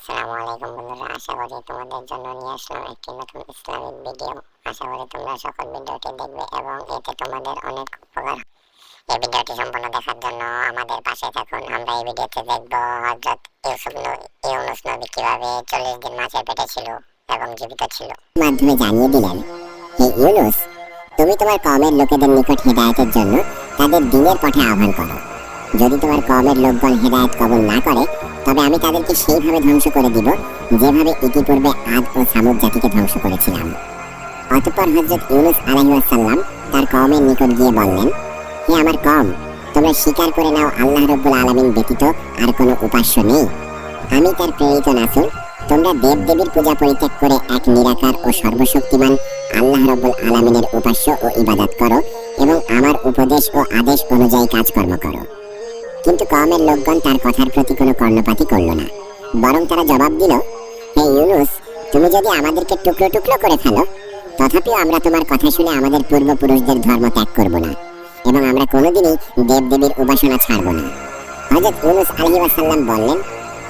আসসালামু আলাইকুম বন্ধুরা, আশা করি তোমাদের জন্য নিয়ে আসলাম একটি নতুন ইসলামিক ভিডিও। আশা করি তোমরা সকল ভিডিওটি দেখবে এবং এতে তোমাদের অনেক উপকার। এই ভিডিওটি সম্পূর্ণ দেখার জন্য আমাদের পাশে থাকুন। আমরা এই ভিডিওতে দেখব হযরত ইউনূস নবী কিভাবে 40 দিন মাছের পেটে ছিল এবং জীবিত ছিল। মাধ্যমে জানিয়ে দিলেন, হে ইউনূস, তুমি তোমার কওমের লোকেদের নিকট হেদায়েতের জন্য তাদের দ্বীনের পথে আহ্বান করো। যদি তোমার কওমের লোকগণ হেদায়েত কবুল না করে, তবে আমি তাদেরকে সেইভাবে ধ্বংস করে দিব যেভাবে ইতিপূর্বে আদ ও সামুদ জাতিকে ধ্বংস করেছিলাম। অতঃপর হযরত ইউনূস আলাইহিস সালাম তার কওমের নিকট গিয়ে বললেন, হে আমার কওম, তোমরা স্বীকার করে নাও আল্লাহ রাব্বুল আলামিন ব্যতীত আর কোনো উপাস্য নেই। আমি তার প্রেরিত রাসূল। তোমরা দেব-দেবীর পূজা পরিত্যাগ করে এক নিরাকার ও সর্বশক্তিমান আল্লাহ রাব্বুল আলামিনের উপাস্য ও ইবাদত করো এবং আমার উপদেশ ও আদেশ অনুযায়ী কাজকর্ম করো। কিন্তু কওমের লোকগণ তার কথার প্রতি কোনো কর্ণপাতই করল না, বরং তারা জবাব দিল, হে ইউনূস, তুমি যদি আমাদেরকে টুকরো টুকরো করে ফেলো, তথাপিও আমরা তোমার কথা শুনে আমাদের পূর্বপুরুষদের ধর্ম ত্যাগ করব না এবং আমরা কোনোদিনই দেব-দেবীর উপাসনা ছাড়ব না। হযরত ইউনূস আলাইহিস সালাম বললেন,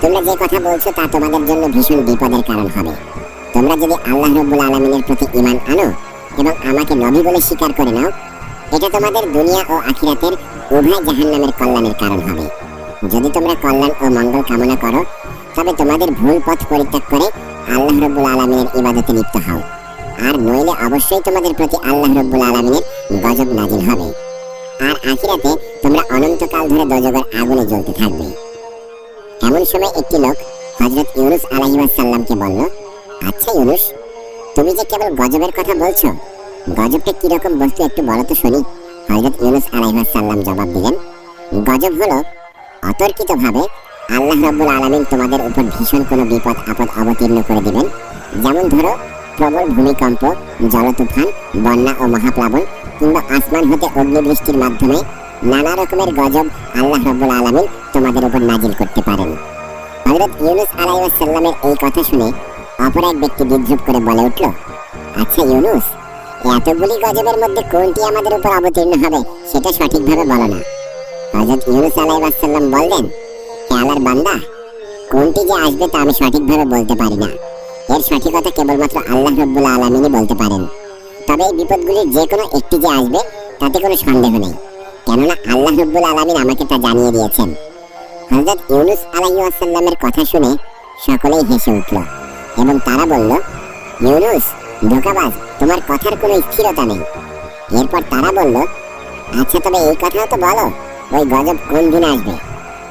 তোমরা যে কথা বলছো তা তোমাদের জন্য ভীষণ বিপদের কারণ হবে। তোমরা যদি আল্লাহ রাব্বুল আলামিনের প্রতি ঈমান আনো এবং আমাকে নবী বলে স্বীকার করে নাও, এটা তোমাদের দুনিয়া ও আখিরাতের উভয় জাহান্নামের কল্যাণের কারণ হবে। যদি তোমরা কল্যাণ ও মঙ্গল কামনা করো, তবে তোমাদের ভুল পথ পরিত্যাগ করে আল্লাহ রাব্বুল আলামিনের ইবাদতে লিপ্ত হও, আর নইলে অবশ্যই তোমাদের প্রতি আল্লাহ রাব্বুল আলামিনের গজব নাজিল হবে, আর আখিরাতে তোমরা অনন্তকাল ধরে দোজখের আগুনে জ্বলতে থাকবে। এমন সময় একটি লোক হযরত ইউনূস আলাইহিস সালামকে বলল, আচ্ছা ইউনূস, তুমি যে কেবল গজবের কথা বলছো, গজবটা কিরকম বস্তু একটু বলো তো শুনি। হযরত ইউনূস আলাইহিস সালাম জবাব দিলেন, গজব হলো অতর্কিতভাবে আল্লাহ রাব্বুল আলামিন তোমাদের উপর ভীষণ কোনো বিপদ আপদ অবতীর্ণ করে দিবেন। যেমন ধরো প্রবল ভূমিকম্প, জলতুফান, বন্যা ও মহাপ্লাবন, কিংবা আসমান হতে অগ্নিবৃষ্টির মাধ্যমে নানা রকমের গজব আল্লাহ রাব্বুল আলামিন তোমাদের উপর নাজিল করতে পারেন। হযরত ইউনূস আলাইহিস সালামের এই কথা শুনে অপর এক ব্যক্তি বিদ্রূপ করে বলে উঠল, আচ্ছা ইউনূস, এতগুলি গজবের মধ্যে কোনটি আমাদের উপর অবতীর্ণ হবে সেটা সঠিকভাবে বলো না। হযরত ইউনূস আলাইহিস সালাম বললেন, হে আল্লাহর বান্দা, কোনটি যে আসবে তা আমি সঠিকভাবে বলতে পারি না। এর সঠিকতা কেবলমাত্র আল্লাহ রাব্বুল আলামিনই বলতে পারেন। তবে এই বিপদগুলির যে কোনো একটি যে আসবে তাতে কোনো সন্দেহ নেই, কেননা আল্লাহ রাব্বুল আলামিন আমাকে তা জানিয়ে দিয়েছেন। হযরত ইউনূস আলাইহিস সালামের কথা শুনে সকলেই হেসে উঠল এবং তারা বলল, ইউনূস, ধোঁকাবাজ, তোমার কথার কোনো স্থিরতা নেই। এরপর তারা বলল, আচ্ছা তবে এই কথাও তো বলো, ওই গজব কোন দিন আসবে?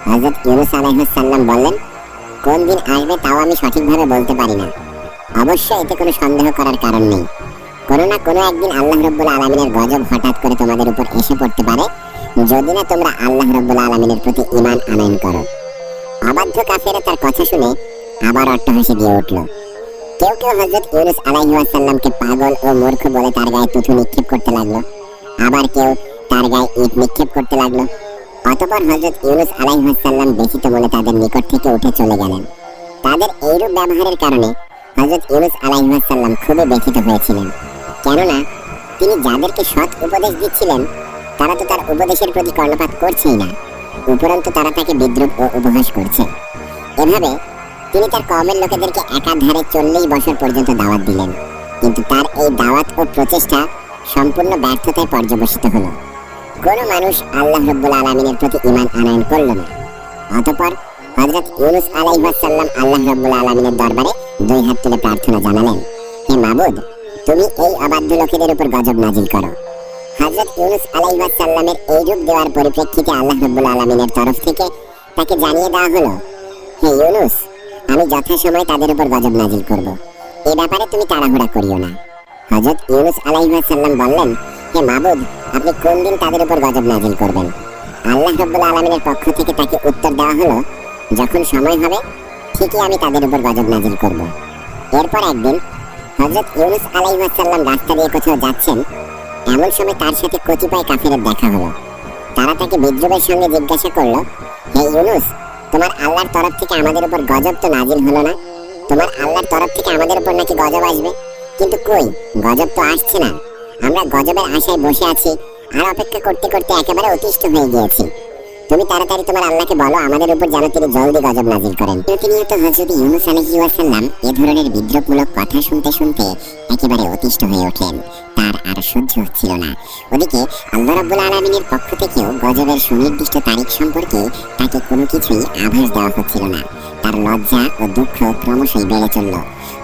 হযরত ইউনূস আলাইহিস সালাম বললেন, কোন দিন আসবে তাও আমি সঠিকভাবে বলতে পারি না। অবশ্য এতে কোনো সন্দেহ করার কারণ নেই। কোনো না কোনো একদিন আল্লাহ রাব্বুল আলামিনের গজব হঠাৎ করে তোমাদের উপর এসে পড়তে পারে, যদি না তোমরা আল্লাহ রাব্বুল আলামিনের প্রতি ঈমান আনয়ন করো। অবাধ্য কাফেররা তার কথা শুনে আবার অট্টহাসি দিয়ে উঠল। কেউ কেউ হযরত ইউনূস আলাইহিস সালামকে পাগল ও মূর্খ বলে তার গায়ে তুথু নিক্ষেপ করতে লাগলো, আবার কেউ তার গায়ে ইট নিক্ষেপ করতে লাগলো। অতঃপর হযরত ইউনূস আলাইহিস সালাম ব্যথিত মনে তাদের নিকট থেকে উঠে চলে গেলেন। তাদের এইরূপ ব্যবহারের কারণে হযরত ইউনূস আলাইহিস সালাম খুবই ব্যথিত হয়েছিলেন, কেননা তিনি যাদেরকে সৎ উপদেশ দিচ্ছিলেন তারা তো তার উপদেশের প্রতি কর্ণপাত করছেই না, উপরন্তু তারা তাকে বিদ্রূপ ও উপহাস করছে। এভাবে তিনি তার কওমের লোকেদেরকে একাধারে 40 বছর পর্যন্ত দাওয়াত দিলেন, কিন্তু তার এই দাওয়াত ও প্রচেষ্টা সম্পূর্ণ ব্যর্থতায় পর্যবসিত হলো। কোনো মানুষ আল্লাহ রাব্বুল আলামিনের প্রতি ঈমান আনয়ন করল না। অতঃপর হযরত ইউনূস আলাইহিস সালাম আল্লাহ রাব্বুল আলামিনের দরবারে 2 হাত তুলে প্রার্থনা জানালেন, হে মাবুদ, তুমি এই অবাধ্য লোকেদের উপর গজব নাজিল করো। হযরত ইউনূস আলাইহিস সালামের এই রূপ দেওয়ার পরিপ্রেক্ষিতে আল্লাহ রাব্বুল আলামিনের তরফ থেকে তাকে জানিয়ে দেওয়া হলো, হে ইউনূস, আমি যথাসময়ে তাদের উপর গজব নাজিল করব, এই ব্যাপারে তুমি তাড়াহুড়া করিও না। হযরত ইউনূস আলাইহিস সালাম বললেন, হে মাবুদ, আপনি কোন দিন তাদের উপর গজব নাজিল করবেন? আল্লাহ রাব্বুল আলামিনের পক্ষ থেকে তাকে উত্তর দেওয়া হলো, যখন সময় হবে ঠিকই আমি তাদের উপর গজব নাজিল করব। এরপর একদিন হযরত ইউনূস আলাইহিস সালাম রাস্তা দিয়ে কোথাও যাচ্ছেন, এমন সময় তার সাথে কতিপয় কাফেরের দেখা হলো। তারা তাকে বিদ্রূপের সঙ্গে জিজ্ঞাসা করল, হে ইউনূস, তোমার আল্লাহর তরফ থেকে আমাদের উপর গজব তো নাজিল হলো না? তোমার আল্লাহর তরফ থেকে আমাদের উপর নাকি গজব আসবে, কিন্তু কই গজব তো আসছে না। আমরা গজবের আশায় বসে আছি আর অপেক্ষা করতে করতে একেবারে অতিষ্ঠ হয়ে গিয়েছি। তুমি তাড়াতাড়ি তোমার আল্লাহকে বলো আমাদের উপর যেন তিনি জলদি গজব নাজিল করেন। প্রতিনিয়ত হযরত ইউনূস আলাইহিস সালাম এ ধরনের বিদ্রূপমূলক কথা শুনতে শুনতে একেবারে অতিষ্ঠ হয়ে ওঠেন। তার আর সহ্য হচ্ছিল না। ওদিকে আল্লাহ রাব্বুল আলামিনের পক্ষ থেকেও গজবের সুনির্দিষ্ট তারিখ সম্পর্কে তাকে কোনো কিছুই আভাস দেওয়া হচ্ছিল না। তার লজ্জা ও দুঃখ ক্রমশই বেড়ে চলল।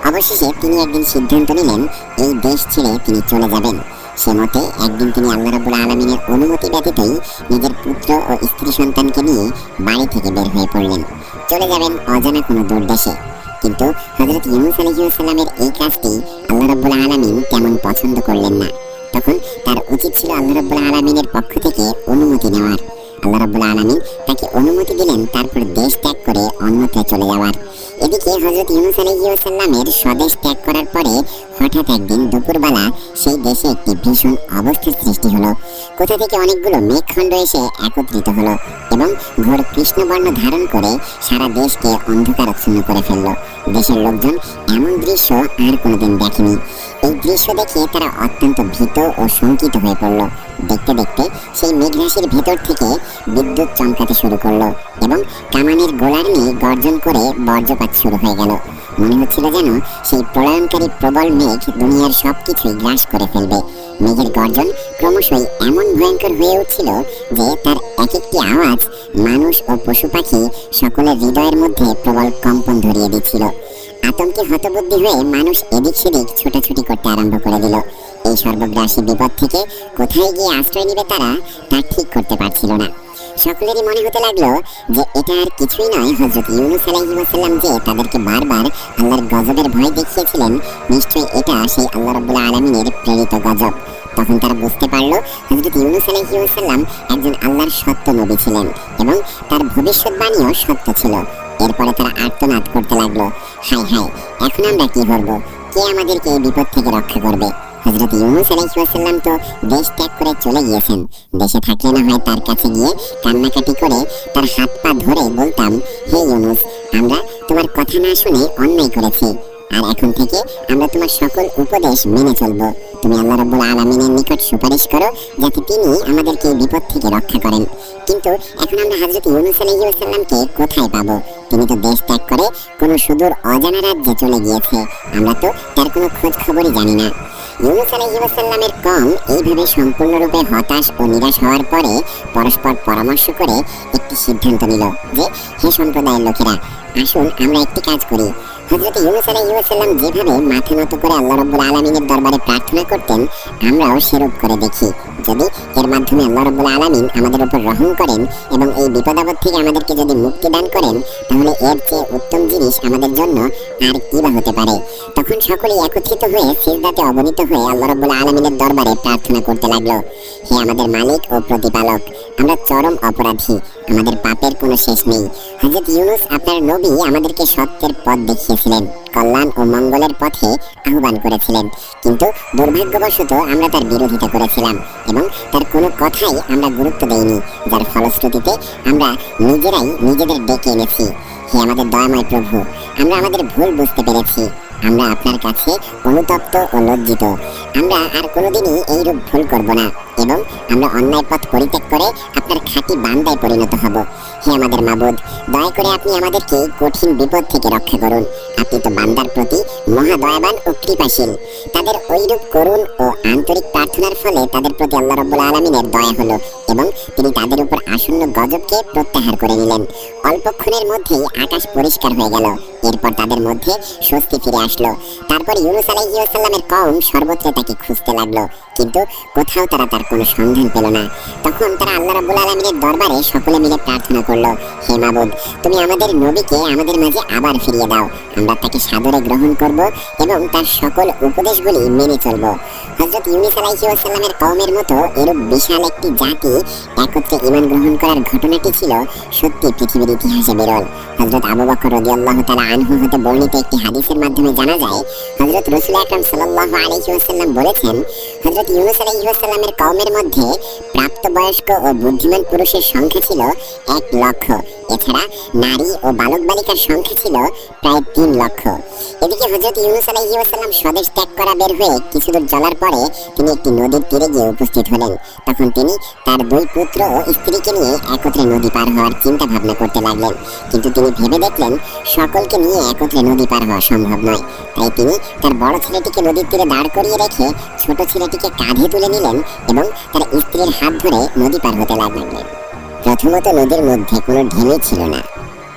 অবশেষে তিনি একদিন সিদ্ধান্ত নিলেন এই দেশ ছেড়ে তিনি চলে যাবেন। সে মতে একদিন তিনি আল্লাহ রাব্বুল আলামিনের অনুমতি ব্যতীতই নিজের পুত্র ও স্ত্রী সন্তানকে নিয়ে বাড়ি থেকে বের হয়ে পড়লেন। চলে যাবেন অজানা কোনো দূর দেশে। কিন্তু হযরত ইউনূস আলাইহিস সালামের এই কাজটি আল্লাহ রাব্বুল আলামিন তেমন পছন্দ করলেন না। তখন তার উচিত ছিল আল্লাহ রাব্বুল আলামিনের পক্ষ থেকে অনুমতি নেওয়ার। আল্লাহ রাব্বুল আলামিন তাকে অনুমতি দিলেন তারপর দেশ ত্যাগ করে অন্যত্র চলে যাওয়ার। এদিকে হযরত ইউনূস আলাইহিস সালামের স্বদেশ ত্যাগ করার পরে হঠাৎ একদিন দুপুরবেলা সেই দেশে একটি ভীষণ অবস্থার সৃষ্টি হলো। কোথা থেকে অনেকগুলো মেঘখণ্ড এসে একত্রিত হলো এবং ঘোর কৃষ্ণবর্ণ ধারণ করে সারা দেশকে অন্ধকারাচ্ছন্ন করে ফেললো। দেশের লোকজন এমন দৃশ্য আর কোনোদিন দেখেনি। এই দৃশ্য দেখে তারা অত্যন্ত ভীত ও শঙ্কিত হয়ে পড়ল। দেখতে দেখতে সেই মেঘরাশির ভেতর থেকে বিদ্যুৎ চমকাতে শুরু করলো এবং কামানের গোলার নিয়ে গর্জন করে বজ্রপাত শুরু হয়ে গেল। মনে হচ্ছিল যেন সেই প্রলয়নকারী প্রবল মেঘ দুনিয়ার সবকিছুই গ্রাস করে ফেলবে। মেঘের গর্জন ক্রমশই এমন ভয়ঙ্কর হয়ে উঠছিল যে তার এক একটি আওয়াজ মানুষ ও পশু পাখি সকলের হৃদয়ের মধ্যে প্রবল কম্পন ধরিয়ে দিচ্ছিল। আতঙ্কে হতবুদ্ধি হয়ে মানুষ এদিক সেদিক ছোটাছুটি করতে আরম্ভ করে দিল। এই সর্বগ্রাসী বিপদ থেকে কোথায় গিয়ে আশ্রয় নিবে তারা তা ঠিক করতে পারছিল না। সকলেরই মনে হতে লাগলো যে এটা আর কিছুই নয়, হযরত ইউনূস আলাইহিস সালাম যে তাদেরকে বারবার আল্লাহর গজবের ভয় দেখিয়েছিলেন, নিশ্চয়ই এটা সেই আল্লাহ রাব্বুল আলামিনের প্রেরিত গজব। তখন তারা বুঝতে পারলো হযরত ইউনূস আলাইহিস সালাম একজন আল্লাহর সত্য নবী ছিলেন এবং তার ভবিষ্যৎবাণীও সত্য ছিল। এরপরে তারা আর্তনাদ করতে লাগলো, হায় হায়, এখন আমরা কি করব? কে আমাদেরকে এই বিপদ থেকে রক্ষা করবে? হযরত ইউনূস আলাইহিস সালাম তো দেশ ত্যাগ করে চলে গিয়েছেন। দেশে থাকলে না হয় তার কাছে গিয়ে কান্নাকাটি করে তার হাত পা ধরে বলতাম, হে ইউনূস, আমরা তোমার কথা না শুনে অন্যায় করেছি, আর এখন থেকে আমরা তোমার সকল উপদেশ মেনে চলব। তুমি আল্লাহ রাব্বুল আলামিনের নিকট সুপারিশ করো যাতে তিনি আমাদেরকে এই বিপদ থেকে রক্ষা করেন। কিন্তু এখন আমরা হযরত ইউনূস আলাইহিস সালামকে কোথায় পাবো? তিনি তো দেশ ত্যাগ করে কোনো সুদূর অজানা রাজ্যে চলে গিয়েছে। আমরা তো তার কোনো খোঁজ খবরই জানি না। ইউনূস আলাইহিস সালামের কওম এইভাবে সম্পূর্ণরূপে হতাশ ও নিরাশ হওয়ার পরে পরস্পর পরামর্শ করে একটি সিদ্ধান্ত নিল যে, হে সম্প্রদায়ের লোকেরা, আসুন আমরা একটি কাজ করি। হযরত ইউনূস আলাইহিস সালাম যেভাবে মাথা নত করে আল্লাহ রাব্বুল আলামিনের দরবারে প্রার্থনা করতেন, আমরাও সেরূপ করে দেখি। যদি এর মাধ্যমে আল্লাহ রাব্বুল আলামিন আমাদের উপর রহম করেন এবং এই বিপদাপদ থেকে আমাদেরকে যদি মুক্তি দান করেন, তাহলে এর চেয়ে উত্তম জিনিস আমাদের জন্য আর কি বা হতে পারে। তখন সকলেই একত্রিত হয়ে সিজদাতে অবনীত হয়ে আল্লাহ রাব্বুল আলামিনের দরবারে প্রার্থনা করতে লাগলো, হে আমাদের মালিক ও প্রতিপালক, আমরা চরম অপরাধী, আমাদের পাপের কোনো শেষ নেই। হযরত ইউনূস আপনার নবী আমাদেরকে সত্যের পথ দেখিয়েছিলেন, কল্যাণ ও মঙ্গলের পথে আহ্বান করেছিলেন, কিন্তু দুর্ভাগ্যবশত আমরা তার বিরোধিতা করেছিলাম এবং তার কোনো কথাই আমরা গুরুত্ব দেইনি, যার ফলশ্রুতিতে আমরা নিজেরাই নিজেদের ডেকে এনেছি। হে আমাদের দয়াময় প্রভু, আমরা আমাদের ভুল বুঝতে পেরেছি। আমরা আপনার কাছে অনুতপ্ত ও লজ্জিত। আমরা আর কোনোদিনই এইরূপ ভুল করব না এবং আমরা অন্যায় পথ পরিত্যাগ করে আপনার খাঁটি বান্দায় পরিণত হব। হে আমাদের মাবুদ, দয়া করে আপনি আমাদেরকে কঠিন বিপদ থেকে রক্ষা করুন। আপনি তো বান্দার প্রতি মহা দয়াবান ও কৃপাশীল। তাদের ঐরূপ করুণ ও আন্তরিক প্রার্থনার ফলে তাদের প্রতি আল্লাহ রাব্বুল আলামিনের দয়া হলো এবং তিনি তাদের উপর আসন্ন গজবকে প্রত্যাহার করে নিলেন। অল্পক্ষণের মধ্যেই আকাশ পরিষ্কার হয়ে গেল। এরপর তাদের মধ্যে স্বস্তি ফিরে আসলো। তারপর ইউনূস আলাইহিস সালামের কওম সর্বত্র তাকে খুঁজতে লাগলো, কিন্তু কোথাও তারা তার কোনো সন্ধান পেল না। তখন তারা আল্লাহ রাব্বুল আলামিনের দরবারে সকলে মিলে প্রার্থনা করলো, হে মাবুদ, তুমি আমাদের নবীকে আমাদের মাঝে আবার ফিরিয়ে দাও। আমরা তাকে সাদরে গ্রহণ করব এবং তার সকল উপদেশগুলি মেনে চলব। হযরত ইউনূস আলাইহিস সালামের কওমের মতো এরূপ বিশাল একটি জাতি একত্রে ঈমান গ্রহণ করার ঘটনাটি ছিল সত্যি পৃথিবীর ইতিহাসে বিরল। হযরত আবু বকর রাদিয়াল্লাহু তাআলা আনহু হতে বর্ণিত একটি হাদিসের মাধ্যমে জানা যায়, হযরত রাসূল আকরাম সাল্লাল্লাহু আলাইহি ওয়াসাল্লাম সাল্লাম বলেছেন, হযরত ইউনূস আলাইহিস সালামের কওমের মধ্যে প্রাপ্তবয়স্ক ও বুদ্ধিমান পুরুষের সংখ্যা ছিল 1,00,000। এছাড়া নারী ও বালক বালিকার সংখ্যা ছিল প্রায় 3 লক্ষ। এদিকে হযরত ইউনূস আলাইহিস সালাম স্বদেশ ত্যাগ করা বের হয়ে কিছু দূর চলার পরে তিনি একটি নদীর তীরে গিয়ে উপস্থিত হলেন। তখন তিনি তার 2 পুত্র ও স্ত্রীকে নিয়ে একত্রে নদী পার হওয়ার চিন্তা ভাবনা করতে লাগলেন। কিন্তু তিনি ভেবে দেখলেন সকলকে নিয়ে একত্রে নদী পার হওয়া সম্ভব নয়। তাই তিনি তার বড় ছেলেটিকে নদীর তীরে দাঁড় করিয়ে রেখে ছোট ছেলেটিকে কাঁধে তুলে নিলেন এবং তার স্ত্রীর হাত ধরে নদী পার হতে লাগলেন। প্রথমত নদীর মধ্যে কোনো ঢেউই ছিল না,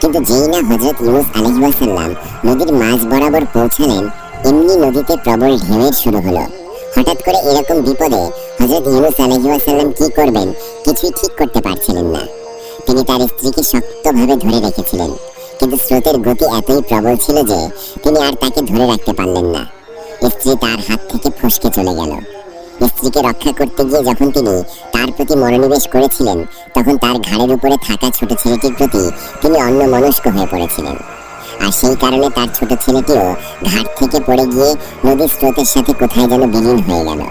কিন্তু যেই না হযরত ইউনূস আলাইহিস সালাম নদীর মাঝ বরাবর পৌঁছালেন, এমনি নদীতে প্রবল ঢেউয়ের শুরু হলো। হঠাৎ করে এরকম বিপদে হযরত ইউনূস আলাইহিস সালাম কি করবেন কিছুই ঠিক করতে পারছিলেন না। তিনি তার স্ত্রীকে শক্তভাবে ধরে রেখেছিলেন, কিন্তু স্রোতের গতি এতই প্রবল ছিল যে তিনি আর তাকে ধরে রাখতে পারলেন না। স্ত্রী তার হাত থেকে ফসকে চলে গেল। স্ত্রীকে রক্ষা করতে গিয়ে যখন তিনি তার প্রতি মনোনিবেশ করেছিলেন, তখন তার ঘাড়ের উপরে থাকা ছোট ছেলেটির প্রতি তিনি অন্যমনস্ক হয়ে পড়েছিলেন। আর সেই কারণে তার ছোট ছেলেটিও ঘাট থেকে পড়ে গিয়ে নদীর স্রোতের সাথে কোথায় যেন বিলীন হয়ে গেল।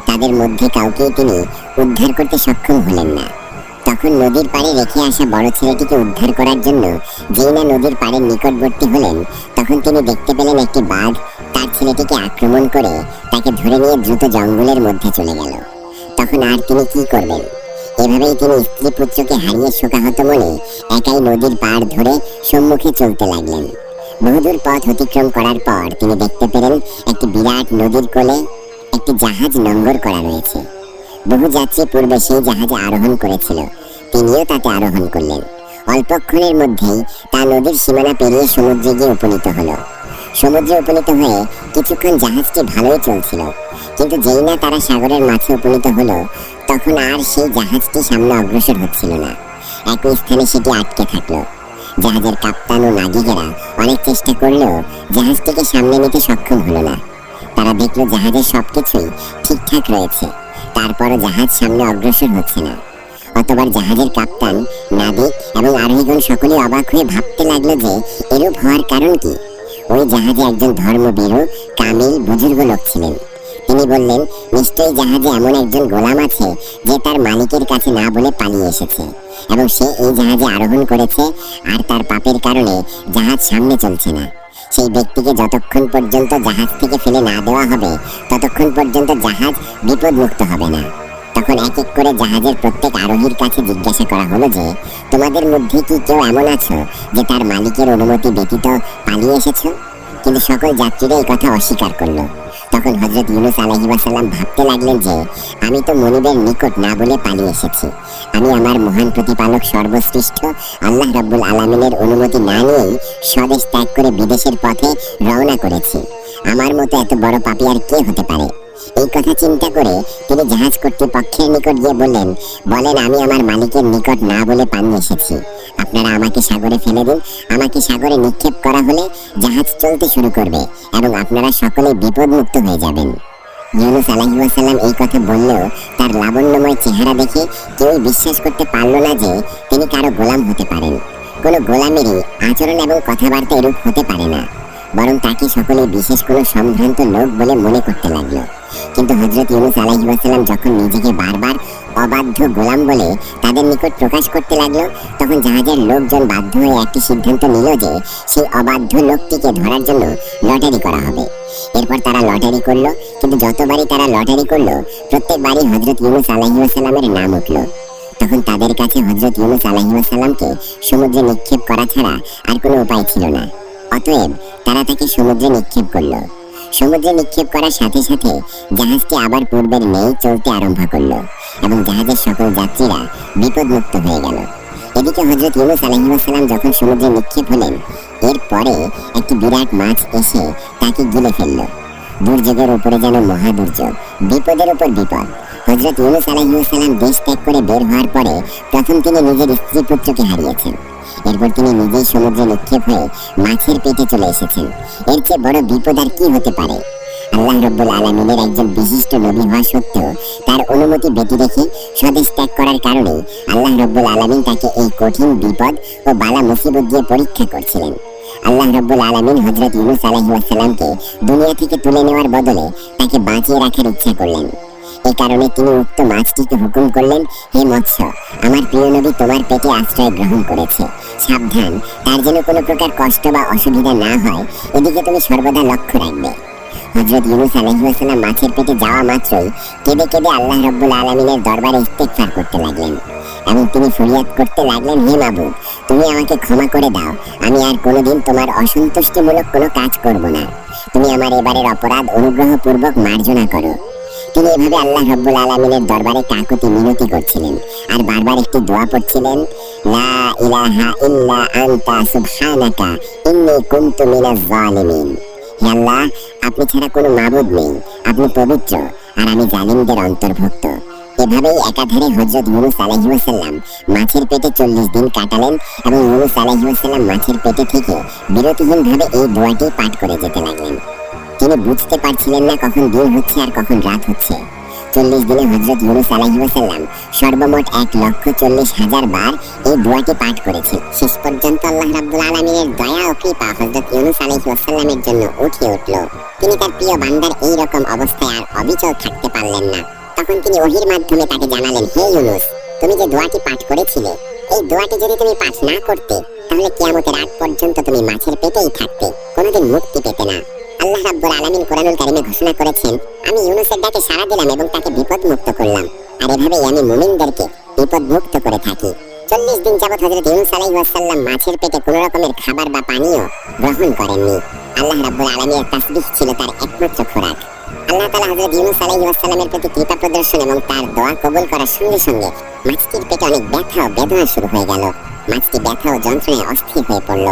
তাদের মধ্যে কাউকেই তিনি উদ্ধার করতে সক্ষম হলেন না। তখন নদীর পাড়ে রেখে আসা বড় ছেলেটিকে উদ্ধার করার জন্য যেই না নদীর পাড়ের নিকটবর্তী হলেন, তখন তিনি দেখতে পেলেন একটি বাঘ তার ছেলেটিকে আক্রমণ করে তাকে ধরে নিয়ে দ্রুত জঙ্গলের মধ্যে চলে গেল। তখন আর তিনি কি করবেন? এভাবেই তিনি স্ত্রী পুত্রকে হারিয়ে শোকাহত মনে একাই নদীর পাড় ধরে সম্মুখে চলতে লাগলেন। বহুদূর পথ অতিক্রম করার পর তিনি দেখতে পেলেন একটি বিরাট নদীর কোলে একটি জাহাজ নোঙর করা রয়েছে। বহু যাত্রী পূর্বে সেই জাহাজে আরোহণ করেছিল, তিনিও তাতে আরোহণ করলেন। অল্পক্ষণের মধ্যেই তা নদীর সীমানা পেরিয়ে সমুদ্রে গিয়ে উপনীত হলো। সমুদ্রে উপনীত হয়ে কিছুক্ষণ জাহাজটি ভালোই চলছিল, কিন্তু যেই না তারা সাগরের মাঝে উপনীত হলো, তখন আর সেই জাহাজটি সামনে অগ্রসর হচ্ছিল না। একই স্থানে সেটি আটকে থাকলো। জাহাজের কাপ্তান ও নাবিকেরা অনেক চেষ্টা করলেও জাহাজটিকে সামনে নিতে সক্ষম হলো না। তারা দেখলো জাহাজের সবকিছুই ঠিকঠাক রয়েছে, তারপরও জাহাজ সামনে অগ্রসর হচ্ছে না। অতবার জাহাজের কাপ্তান, নাবিক এবং আরোহীগণ সকলেই অবাক হয়ে ভাবতে লাগলো যে এরূপ হওয়ার কারণ কি। ওই জাহাজে একজন ধর্মবীর কামিল বুজুর্গ লোক ছিলেন। তিনি বললেন, নিশ্চয়ই জাহাজে এমন একজন গোলাম আছে যে তার মালিকের কাছে না বলে পালিয়ে এসেছে এবং সে এই জাহাজে আরোহণ করেছে, আর তার পাপের কারণে জাহাজ সামনে চলছে না। সেই ব্যক্তিকে যতক্ষণ পর্যন্ত জাহাজ থেকে ফেলে না দেওয়া হবে, ততক্ষণ পর্যন্ত জাহাজ বিপদমুক্ত হবে না। তখন এক এক করে জাহাজের প্রত্যেক আরোহীর কাছে জিজ্ঞাসা করা হলো যে, তোমাদের মধ্যে কি কেউ এমন আছো যে তার মালিকের অনুমতি ব্যতীত পালিয়ে এসেছো? কিন্তু সকল যাত্রীরা এই কথা অস্বীকার করলো। তখন হযরত ইউনূস আলাইহিস সালাম ভাবতে লাগলেন যে, আমি তো মনিবের নিকট না বলে পালিয়ে এসেছি। আমি আমার মহান প্রতিপালক সর্বশ্রেষ্ঠ আল্লাহ রাব্বুল আলামিনের অনুমতি না নিয়েই স্বদেশ ত্যাগ করে বিদেশের পথে রওনা করেছি। আমার মতো এত বড় পাপী আর কে হতে পারে? এই কথা চিন্তা করে তিনি জাহাজ কর্তৃপক্ষের নিকট গিয়ে বললেন, আমি আমার মালিকের নিকট না বলে পালিয়ে এসেছি। আপনারা আমাকে সাগরে ফেলে দিন। আমাকে সাগরে নিক্ষেপ করা হলে জাহাজ চলতে শুরু করবে এবং আপনারা সকলে বিপদমুক্ত হয়ে যাবেন। ইউনূস আলাইহিস সালাম এই কথা বললেও তার লাবণ্যময় চেহারা দেখে কেউই বিশ্বাস করতে পারল না যে তিনি কারো গোলাম হতে পারেন। কোনো গোলামেরই আচরণ এবং কথাবার্তা এরূপ হতে পারে না, বরং তাকে সকলে বিশেষ কোনো সম্ভ্রান্ত লোক বলে মনে করতে লাগলো। কিন্তু হযরত ইউনূস আলাইহিস সালাম যখন নিজেকে বারবার অবাধ্য গোলাম বলে তাদের নিকট প্রকাশ করতে লাগলো, তখন জাহাজের লোকজন বাধ্য হয়ে একটি সিদ্ধান্ত নিল যে সেই অবাধ্য লোকটিকে ধরার জন্য লটারি করা হবে। এরপর তারা লটারি করলো, কিন্তু যতবারই তারা লটারি করলো, প্রত্যেকবারই হযরত ইউনূস আলাইহিস সালামের নাম উঠলো। তখন তাদের কাছে হযরত ইউনূস আলাইহিস সালামকে সমুদ্রে নিক্ষেপ করা ছাড়া আর কোনো উপায় ছিল না। অতএব তারা তাকে সমুদ্রে নিক্ষেপ করলো। সমুদ্রে নিক্ষেপ করার সাথে সাথে জাহাজটি আবার পূর্বের ন্যায় চলতে আরম্ভ করলো এবং জাহাজের সকল যাত্রীরা বিপদমুক্ত হয়ে গেল। এদিকে হযরত ইউনূস আলাইহিস সালাম যখন সমুদ্রে নিক্ষেপ হলেন, এরপরে একটি বিরাট মাছ এসে তাকে গিলে ফেলল। দুর্যোগের উপরে যেন মহাদুর্যোগ, বিপদের উপর বিপদ। হযরত ইউনূস আলাইহিস সালাম দেশ ত্যাগ করে বের হওয়ার পরে প্রথম তিনি নিজের স্ত্রী পুত্রকে হারিয়েছেন। এরপর তিনি নিজেই সমুদ্রে নিক্ষেপ হয়ে মাছের পেটে চলে এসেছেন। এর চেয়ে বড় বিপদ আর কি হতে পারে? আল্লাহ রাব্বুল আলামিনের একজন বিশিষ্ট নবী হওয়া সত্ত্বেও তার অনুমতি ব্যতি রেখে স্বদেশ ত্যাগ করার কারণে আল্লাহ রাব্বুল আলামিন তাকে এই কঠিন বিপদ ও বালা মুসিবত দিয়ে পরীক্ষা করছিলেন। আল্লাহ রাব্বুল আলামিন হযরত ইউনূস আলাইহিস সালামকে দুনিয়া থেকে তুলে নেওয়ার বদলে তাকে বাঁচিয়ে রাখার ইচ্ছা করলেন। এই কারণে তিনি উক্ত মাছটিকে হুকুম করলেন, হে মৎস্য, আমার প্রিয় নবী তোমার পেটে আশ্রয় গ্রহণ করেছে, সাবধান, তার যেন কোনো প্রকার কষ্ট বা অসুবিধা না হয়, এদিকে তুমি সর্বদা লক্ষ্য রাখবে। হযরত ইউনূস আলাইহিস সালাম মাছের পেটে যাওয়া মাত্রই কেঁদে কেঁদে আল্লাহ রাব্বুল আলামিনের দরবারে ইস্তিগফার করতে লাগলেন এবং তিনি ফরিয়াদ করতে লাগলেন, হে মাবুদ, তুমি আমাকে ক্ষমা করে দাও, আমি আর কোনোদিন তোমার অসন্তুষ্টিমূলক কোনো কাজ করব না, তুমি আমার এবারের অপরাধ অনুগ্রহপূর্বক মার্জনা করো। তিনি এভাবে আল্লাহ রাব্বুল আলামিনের দরবারে কাকুতি মিনতি করছিলেন আর বারবার একটি দোয়া পড়ছিলেন, লা ইলাহা ইল্লা আনতা সুবহানাকা ইন্নী কুনতু মিনাজ জালিমিন। হে আল্লাহ, আপনি ছাড়া কোনো মাবুদ নেই, আপনি পবিত্র আর আমি জালিমদের অন্তর্ভুক্ত। এভাবেই একাধারে হযরত ইউনূস আলাইহিস সালাম মাছের পেটে 40 দিন কাটালেন এবং ইউনূস আলাইহিস সালাম মাছের পেটে থেকে বিরতিহীনভাবে এই দোয়াটি পাঠ করে যেতে লাগলেন। তিনি বুঝতে পারছিলেন না কখন দিন হচ্ছে আর কখন রাত হচ্ছে। 40 দিনে হযরত ইউনূস আলাইহিস সালাম সর্বমোট 1,40,000 বার এই দোয়াটি পাঠ করেছেন। শেষ পর্যন্ত আল্লাহ রাব্বুল আলামিনের দয়া ও কৃপা হযরত ইউনূস আলাইহিস সালামের জন্য উঠে উঠল। তিনি তার প্রিয় বান্দার এই রকম অবস্থায় আর অবিচল থাকতে পারলেন না। তখন তিনি ওহীর মাধ্যমে তাকে জানালেন, হে ইউনূস, তুমি যে দোয়াটি পাঠ করেছিলে, এই দোয়াটি যদি তুমি পাঠ না করতে তাহলে কিয়ামতের আগ পর্যন্ত তুমি মাছের পেটেই থাকতে, কোনোদিন মুক্তি পেতে না। আল্লাহ রাব্বুল আলামিন কোরআনুল কারীমে ঘোষণা করেছেন, আমি ইউনূসের ডাকে সাড়া দিলাম এবং তাকে বিপদমুক্ত করলাম, আর এভাবেই আমি মুমিনদেরকে বিপদমুক্ত করে থাকি। 40 দিন যাবত হযরত ইউনূস আলাইহিস সালাম মাছের পেটে কোনো রকমের খাবার বা পানীয় গ্রহণ করেননি। আল্লাহ রাব্বুল আলামিনের তাসবিহ ছিল তার একমাত্র খোরাক। আল্লাহ তাআলা হযরত ইউনূস আলাইহিস সালামের প্রতি কৃপা প্রদর্শন এবং তার দোয়া কবুল করার সঙ্গে সঙ্গে মাছটির পেটে অনেক ব্যথা ও বেদনা শুরু হয়ে গেল। মাছটি ব্যথা ও যন্ত্রণায় অস্থির হয়ে পড়ল।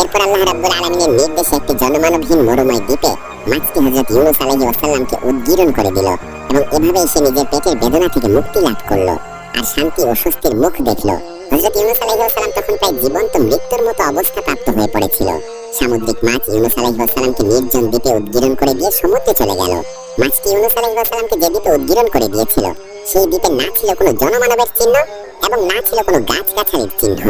এরপর আল্লাহ রাব্বুল আলামিনের নির্দেশে একটি জনমানবহীন মরুময় দ্বীপে মাছটি হযরত ইউনূস আলাইহিস সালামকে উদ্গীরণ করে দিল এবং এভাবেই সে নিজের পেটের বেদনা থেকে মুক্তি লাভ করল আর শান্তি ও স্বস্তির মুখ দেখল। হযরত ইউনূস আলাইহিস সালাম তখন প্রায় জীবন্ত মৃত্যুর মতো অবস্থা প্রাপ্ত হয়ে পড়েছিল। সামুদ্রিক মাছ ইউনূস আলাইহিস সালামকে নির্জন দ্বীপে উদ্গীরণ করে দিয়ে সমুদ্রে চলে গেল। মাছটি ইউনূস আলাইহিস সালামকে যে দ্বীপে উদ্গীরণ করে দিয়েছিল, সেই দ্বীপে না ছিল কোনো জনমানবের চিহ্ন এবং না ছিল কোনো গাছগাছালির চিহ্ন।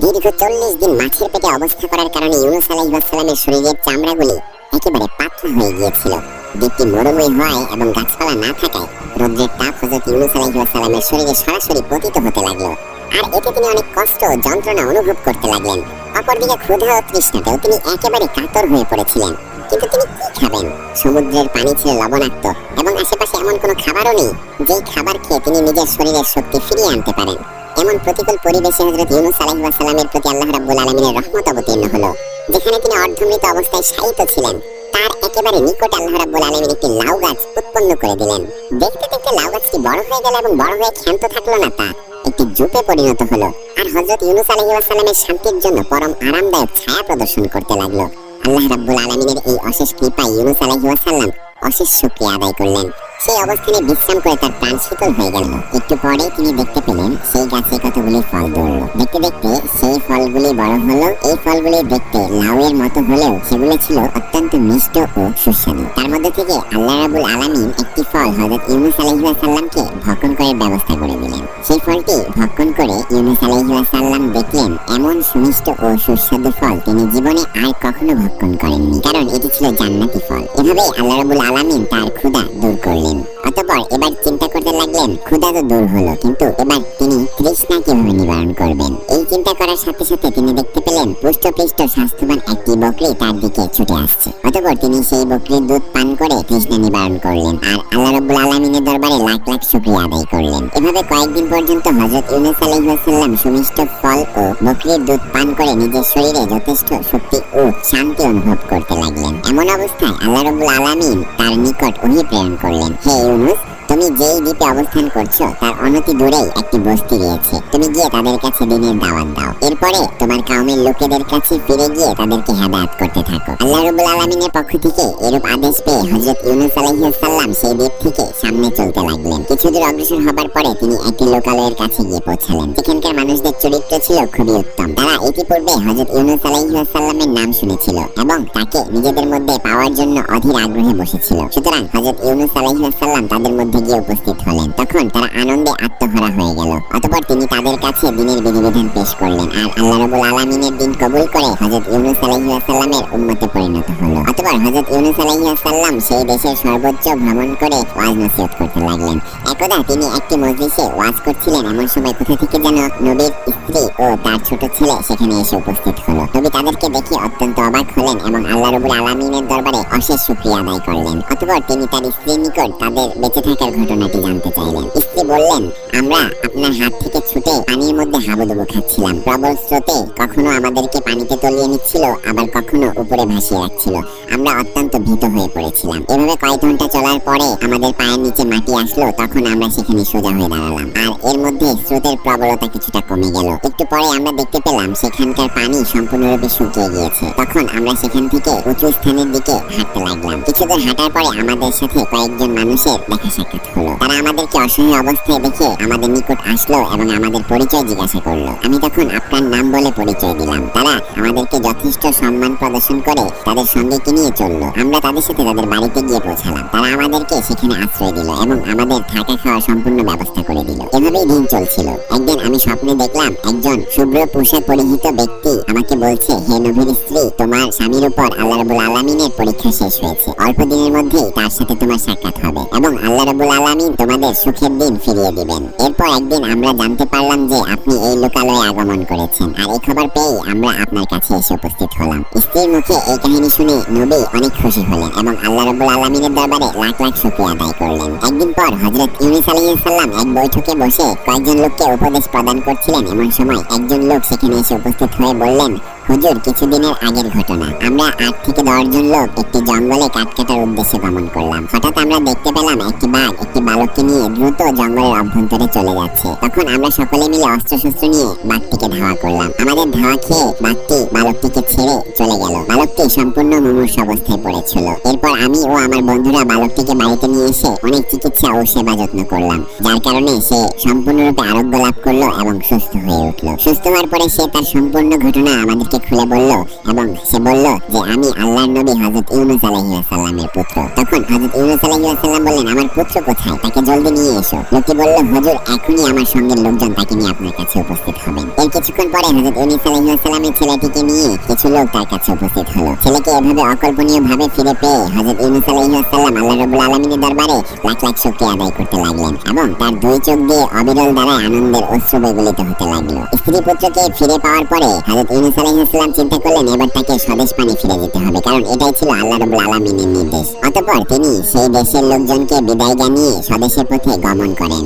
দীর্ঘ 40 দিন মাছের পেটে অবস্থা করার কারণে ইউনূস আলাইহিস সালামের শরীরের চামড়াগুলি একেবারে পাতলা হয়ে গিয়েছিল। দ্বীপটি মরুময় হওয়ায় এবং গাছপালা না থাকায় রৌদ্রের তাপ হযরত ইউনূস আলাইহিস সালামের শরীরে সরাসরি পতিত হতে লাগলো, আর এতে তিনি অনেক কষ্ট ও যন্ত্রণা অনুভব করতে লাগলেন। অপরদিকে ক্ষুধা ও তৃষ্ণাতেও তিনি একেবারে কাতর হয়ে পড়েছিলেন। কিন্তু তিনি কি খাবেন? সমুদ্রের পানি ছিল লবণাক্ত এবং আশেপাশে এমন কোনো খাবারও নেই যেই খাবার খেয়ে তিনি নিজের শরীরের শক্তি ফিরিয়ে আনতে পারেন। এমন প্রতিকূল পরিবেশে হযরত ইউনূস আলাইহিস সালামের প্রতি আল্লাহ রাব্বুল আলামিনের রহমত অবতীর্ণ হলো। যেখানে তিনি অর্ধমৃত অবস্থায় শায়িত ছিলেন, তার একেবারে নিকট আল্লাহ রাব্বুল আলামিন একটি লাউ গাছ উৎপন্ন করে দিলেন। দেখতে দেখতে লাউ গাছটি বড় হয়ে গেল এবং বড় হয়ে ক্ষান্ত থাকলো না, তা একটি জুপে পরিণত হলো আর হযরত ইউনূস আলাইহিস সালামের শান্তির জন্য পরম আরামদায়ক ছায়া প্রদর্শন করতে লাগলো। আল্লাহ রাব্বুল আলামিনের এই অশেষ কৃপায় ইউনূস আলাইহিস সালাম অশেষ শুকরিয়া আদায় করলেন। সেই অবস্থানে বিশ্রাম করে তার প্রাণ শীতল হয়ে গেল। একটু পরে তিনি দেখতে পেলেন সেই গাছে কতগুলি ফল ধরল। দেখতে দেখতে সেই ফলগুলি বড় হলো। এই ফলগুলি দেখতে লাউয়ের মতো হলেও সেগুলো ছিল অত্যন্ত মিষ্ট ও সুস্বাদু। তার মধ্যে থেকে আল্লাহ রাব্বুল আলামিন একটি ফল হযরত ইউনূস আলাইহিস সালামকে ভক্ষণ করার ব্যবস্থা করে দিলেন। সেই ফলটি ভক্ষণ করে ইউনূস আলাইহিস সালাম দেখলেন এমন সুমিষ্ট ও সুস্বাদু ফল তিনি জীবনে আর কখনো ভক্ষণ করেননি, কারণ এটি ছিল জান্নাতি ফল। এভাবে আল্লাহ রাব্বুল আলামিন তার ক্ষুধা দূর করলেন। অতঃপর এবার চিন্তা করতে লাগলেন, ক্ষুধা তো দূর হলো, কিন্তু এবার তিনি তৃষ্ণা কিভাবে নিবারণ করবেন। এই চিন্তা করার সাথে সাথে তিনি দেখতে পেলেন পুষ্টপৃষ্ট স্বাস্থ্যবান একটি বকরি তার দিকে ছুটে আসছে। অতঃপর তিনি সেই বকরির দুধ পান করে তৃষ্ণা নিবারণ করলেন আর আল্লাহ রাব্বুল আলামিনের দরবারে লাখ লাখ শুকরিয়া আদায় করলেন। এভাবে কয়েকদিন পর্যন্ত হযরত ইউনূস আলাইহিস সালাম সুমিষ্ট ফল ও বকরির দুধ পান করে নিজের শরীরে যথেষ্ট শক্তি ও শান্তি অনুভব করতে লাগলেন। এমন অবস্থায় আল্লাহ রাব্বুল আলামিন তার নিকট ওহী প্রেরণ করলেন, হে ইউনূস, তুমি যেই দ্বীপে অবস্থান করছো তার অনতি দূরেই একটি বস্তি রয়েছে, তুমি গিয়ে তাদের কাছে দ্বীনের দাওয়াত দাও। এরপরে তোমার কওমের লোকেদের কাছে ফিরে গিয়ে তাদেরকে হেদায়েত করতে থাকো। আল্লাহ রাব্বুল আলামিনের পক্ষ থেকে এরূপ আদেশ পেয়ে হযরত ইউনূস আলাইহিস সালাম সেই দ্বীপ থেকে সামনে চলতে লাগলেন। কিছু দূর অগ্রসর হবার পরে তিনি একটি লোকালয়ের কাছে গিয়ে পৌঁছালেন। সেখানকার মানুষদের চরিত্র ছিল খুবই উত্তম। তারা ইতিপূর্বে হযরত ইউনূস আলাইহিস সালামের নাম শুনেছিল এবং তাকে নিজেদের মধ্যে পাওয়ার জন্য অধীর আগ্রহে বসেছিল। সুতরাং হযরত ইউনূস আলাইহিস সালাম তাদের মধ্যে মধ্যে গিয়ে উপস্থিত হলেন। তখন তারা আনন্দে আত্মহারা হয়ে গেল। অতঃপর তিনি তাদের কাছে দ্বীনের বিধিবিধান পেশ করলেন আর আল্লাহ রাব্বুল আলামিনের দ্বীন কবুল করে হযরত ইউনূস আলাইহিস সালামের উম্মতে পরিণত হলো। অতঃপর হযরত ইউনূস আলাইহিস সালাম সেই দেশের সর্বোচ্চ ভ্রমণ করে ওয়াজ নসিহত করতে লাগলেন। একদা তিনি একটি মজলিসে ওয়াজ করছিলেন, এমন সময় কোথা থেকে যেন নবীর স্ত্রী ও তার ছোট ছেলে সেখানে এসে উপস্থিত হলো। নবী তাদেরকে দেখে অত্যন্ত অবাক হলেন এবং আল্লাহ রাব্বুল আলামিনের দরবারে অশেষ শুকরিয়া আদায় করলেন। অতঃপর তিনি তার স্ত্রীর নিকট তাদের বেঁচে থাকার ঘটনাটি জানতে চাইলেন। স্ত্রী বললেন, আমরা আপনার হাত থেকে ছুটে পানির মধ্যে হাবুডুবু খাচ্ছিলাম। প্রবল স্রোতে কখনো আমাদেরকে পানিতে তলিয়ে নিচ্ছিল, আবার কখনো উপরে ভাসিয়ে রাখছিল। আমরা অত্যন্ত ভীত হয়ে পড়েছিলাম। এভাবে কয়েক ঘন্টা চলার পরে আমাদের পায়ের নিচে মাটি আসলো, তখন আমরা সেখানে সোজা হয়ে দাঁড়ালাম আর এর মধ্যে স্রোতের প্রবলতা কিছুটা কমে গেল। একটু পরে আমরা দেখতে পেলাম সেখানকার পানি সম্পূর্ণরূপে শুকিয়ে গিয়েছে। তখন আমরা সেখান থেকে উঁচু স্থানের দিকে হাঁটতে লাগলাম। কিছু দূর হাঁটার পরে আমাদের সাথে কয়েকজন মানুষের দেখা সাক্ষাৎ হলো। তারা আমাদেরকে অসহায় অবস্থায় দেখে আমাদের নিকট আসলো এবং আমাদের পরিচয় জিজ্ঞাসা করলো। আমি তখন আপনার নাম বলে পরিচয় দিলাম। তারা আমাদেরকে যথেষ্ট সম্মান প্রদর্শন করে তাদের সঙ্গে নিয়ে চললো। আমরা তাদের সাথে তাদের বাড়িতে গিয়ে পৌঁছালাম। তারা আমাদেরকে সেখানে আশ্রয় দিল এবং আমাদের থাকা খাওয়ার সম্পূর্ণ ব্যবস্থা করে দিল। এভাবেই দিন চলছিল। একদিন আমি স্বপ্নে দেখলাম একজন শুভ্র পোশাক পরিহিত ব্যক্তি আমাকে বলছে, হে নবীর স্ত্রী, তোমার স্বামীর উপর আল্লাহ রাব্বুল আলামিনের পরীক্ষা শেষ হয়েছে। অল্প দিনের মধ্যেই তার সাথে তোমার সাক্ষাৎ হবে এবং আল্লাহ রাব্বুল আলামিন তোমাদের সুখের দিন ফিরিয়ে দিবেন। এরপর একদিন আমরা জানতে পারলাম যে আপনি এই লোকালয়ে আগমন করেছেন, আর এই খবর পেয়ে আমরা আপনার কাছে এসে উপস্থিত হলাম। স্ত্রীর মুখে এই কাহিনী শুনে নবী অনেক খুশি হলেন এবং আল্লাহ রাব্বুল আলামিনের দরবারে লাখ লাখ শুকরিয়া আদায় করলেন। একদিন পর হযরত ইউনূস আলাইহিস সালাম এক বৈঠকে বসে কয়েকজন লোককে উপদেশ প্রদান করছিলেন। এমন সময় একজন লোক সেখানে এসে উপস্থিত হয়ে বললেন, হুজুর, কিছুদিনের আগের ঘটনা। আমরা 8 থেকে 10 জন লোক একটি জঙ্গলে কাঠ কাটার উদ্দেশ্যে গমন করলাম। হঠাৎ আমরা দেখতে পেলাম একটি বাঘ একটি বালককে নিয়ে দ্রুত জঙ্গলের অভ্যন্তরে চলে যাচ্ছে। তখন আমরা সকলে মিলে অস্ত্রশস্ত্র নিয়ে বাঘটিকে ধাওয়া করলাম। আমাদের ধাওয়া খেয়ে বাঘটি বালকটিকে ছেড়ে চলে গেল। বালকটি সম্পূর্ণ মুমূর্ষ অবস্থায় পড়েছিল। এরপর আমি ও আমার বন্ধুরা বালকটিকে বাড়িতে নিয়ে এসে অনেক চিকিৎসা ও সেবা যত্ন করলাম, যার কারণে সে সম্পূর্ণরূপে আরোগ্য লাভ করলো এবং সুস্থ হয়ে উঠলো। সুস্থ হওয়ার পরে সে তার সম্পূর্ণ ঘটনা আমাদেরকে খুলে বলল এবং সে বলল যে আমি আল্লাহর নবী হযরত ইউনূস আলাইহিস সালামের পুত্র। তখন হযরত ইউনূস আলাইহিস সালাম বললেন, আমার পুত্র কোথায়? তাকে জলদি নিয়ে এসো। লোকটি বলল, হুজুর, এখনই আমার সঙ্গের লোকজন তাকে নিয়ে আপনার কাছে উপস্থিত হবেন। এর কিছুক্ষণ পরে হযরত ইউনূস আলাইহিস সালামের ছেলেটিকে নিয়ে কিছু লোক তার কাছে উপস্থিত হলো। ছেলেকে এভাবে অকল্পনীয় ভাবে ফিরে পেয়ে হযরত ইউনূস আলাইহিস সালাম আল্লাহ রাব্বুল আলামিনের দরবারে লাখ লাখ শুকরিয়া আদায় করতে লাগলেন এবং তার দুই চোখ দিয়ে অবিরল দ্বারা আনন্দের অশ্রু বইগলিত হতে লাগলো। স্ত্রী পুত্রকে ফিরে পাওয়ার পরে হযরত ইউনূস আলাইহিস সালাম চিন্তা করলেন এবার তাকে স্বদেশ পানে ফিরে যেতে হবে, কারণ এটাই ছিল আল্লাহ রাব্বুল আলামিনের নির্দেশ। অতঃপর তিনি সেই দেশের লোকজনকে বিদায় জানিয়ে স্বদেশের পথে গমন করেন।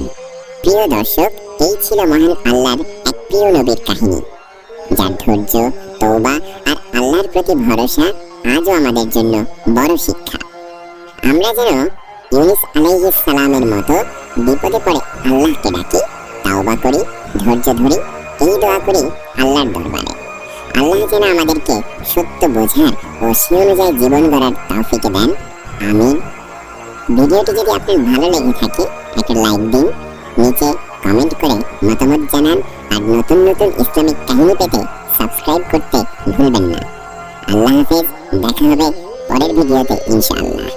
প্রিয় দর্শক, এই ছিল মহান আল্লাহর এক প্রিয় নবীর কাহিনী, যার ধৈর্য, তওবা আর আল্লাহর প্রতি ভরসা আজও আমাদের জন্য বড় শিক্ষা। আমরা যেন ইউনূস আলাইহিস সালামের মতো বিপদে পড়ে আল্লাহকে ডাকি, তওবা করি, ধৈর্য ধরি, এই দোয়া করি আল্লাহর দরবারে। আল্লাহ যেন আমাদেরকে সত্য বোঝার ও সে অনুযায়ী জীবন গড়ার তৌফিক দেন। আমিন। ভিডিওটি যদি আপনার ভালো লেগে থাকে একটা লাইক দিন, নিচে কমেন্ট করে মতামত জানান আর নতুন নতুন ইসলামিক কাহিনী পেতে সাবস্ক্রাইব করতে ভুলবেন না। আল্লাহ হাফেজ, দেখা হবে পরের ভিডিওতে ইনশাআল্লাহ।